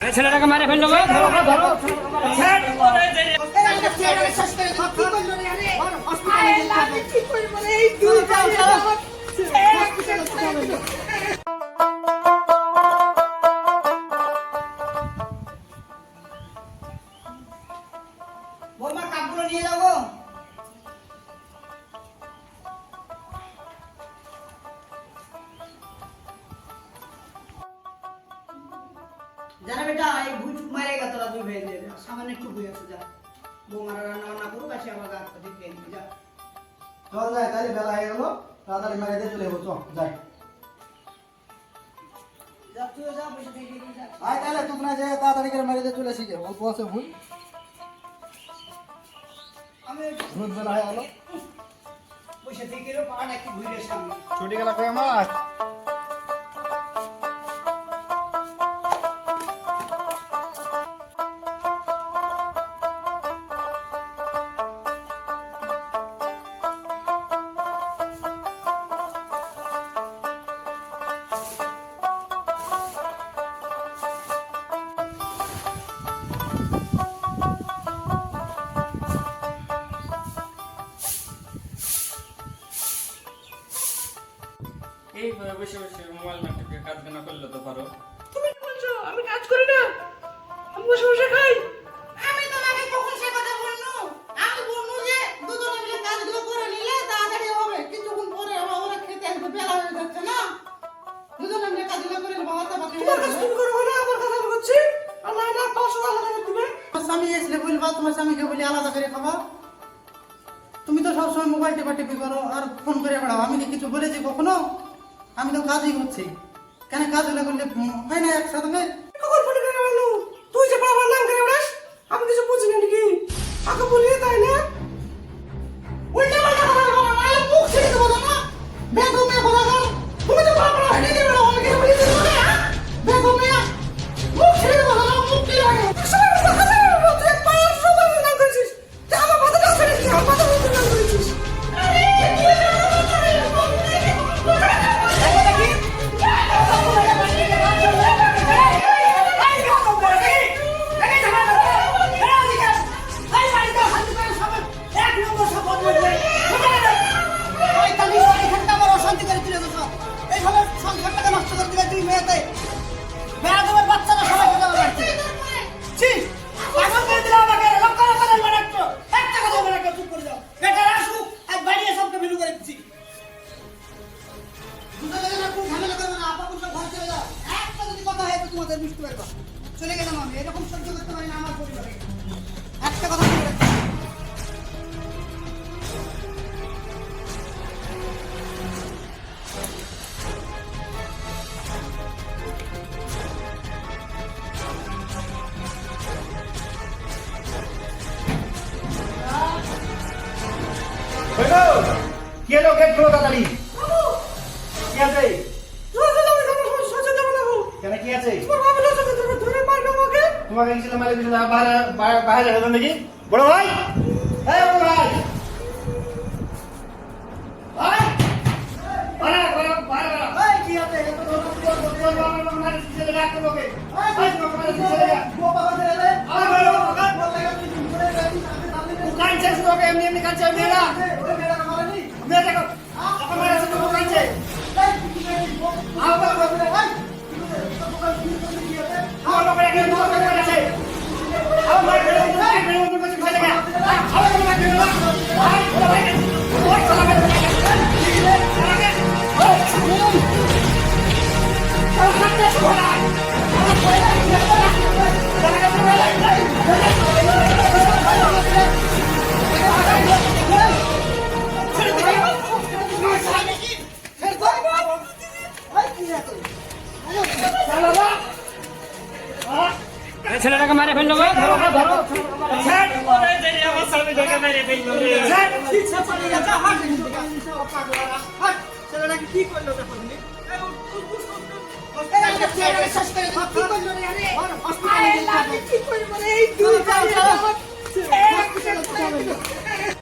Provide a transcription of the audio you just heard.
ছেলেটাকে মারে ফেললো গো, ধরো ধরো। বৌমার কাপগুলো নিয়ে যাবো। জানা বেটা এই ভুল চুপ মারে গেছে তোরা দুই ভাই দিয়ে সামান্য একটু ভুল আছে যা বৌমারা রান্না বান্না করুক আসে আমার গাছ কাছে খেয়ে নিবি যা চল যাই তাহলে বেলা হয়ে গেল তাড়াতাড়ি মারে দিয়ে চলে যাবো চল যাই যা তুইও যা বসে থেকে যা আয় তাহলে তুই না যায় তাড়াতাড়ি করে মারে দিয়ে চলে আসি গে অল্প আছে ভুল আমি রোদ বেলা হয়ে গেল বসে থেকে পাড়া একটু ঘুরে সামনে ছুটি গেলা কই আমার এই বসে বসে মোবাইল নাটকে কাজ না করলে তো পারো। তুমি কি বলছো আমি কাজ করি না আমি বসে বসে খাই আমি তোমাকে কখন সে কথা বলনু আমি বলনু যে দুজনে মিলে কাজগুলো করে নিলে তাড়াতাড়ি হবে কিছুক্ষণ পরে ওরা খেতে আসবে বেলা হয়ে যাচ্ছে না দুজনে মিলে কাজগুলো করে বাবা তা বাকি তোমার কাজ তুমি করো না আমার কথা বলছি আল্লাহ না পাঁচশো আলাদা করে দিবে তোমার স্বামী এসে বলবা তোমার স্বামীকে বলি আলাদা করে খাবা তুমি তো সবসময় মোবাইল টিপি করো আর ফোন করে বেড়াও আমি কি কিছু বলেছি কখনো আমি তো কাজই করছি কেন কাজগুলো করলে হয় না একসাথে কখন ফোন করে বললু তুই যে বাবার নাম করে বেড়াস আমি কিছু বুঝি না নাকি আগে বলি তাই না উল্টা পাল্টা কথা বলো না মায়ের মুখ ছেড়ে দেবো না বেগমে কথা বল তুমি তো বাবার হেঁটে দিয়ে বেড়াও আমি কিছু বলি দিই না বেগমে মুখ ছেড়ে দেবো না মুখ কি লাগে সবাই কথা বলো তুই পাঁচ সবাই নাম করেছিস তুই আমার মাথাটা ছেড়ে দিস আমার মাথা মুখ নাম করেছিস আরে কি চলে গেলাম আমি এরকম সহ্য করতে পারি না আমার পরিবারে একটা কথা বলে রাখছি কি হলো গেট খোলো তাড়াতাড়ি কি আছে কেন কি আছে তোমাকে কিছু মালিক কিছু বাইরে যাবে নাকি বড় ভাই এই বড় ভাই ভাই বাড়া বাড়া বাড়া এই কি আছে এত ধরো তো আমার মার ছেলে রাখতে লোকে এই তোমার ছেলে গোপা করে দে আর বড় কাট বল লাগা তুই ঘুরে যাবি কান শেষ লোকে এমনি এমনি কাছে মেরা ওই মেরা মারানি মেরা দেখো আপন মারা সে তো কাছে আও বাবা ভাই আও লোকে এখানে তো কাছে আও মার বেরো বেরো তো কাছে চলে গেল আও মার বেরো ভাই ভাই ওই চলা গেল ছেলেটাকে মারে ফেললো গো, ধরো ধরো। আমার স্বামী মেরে ফেললো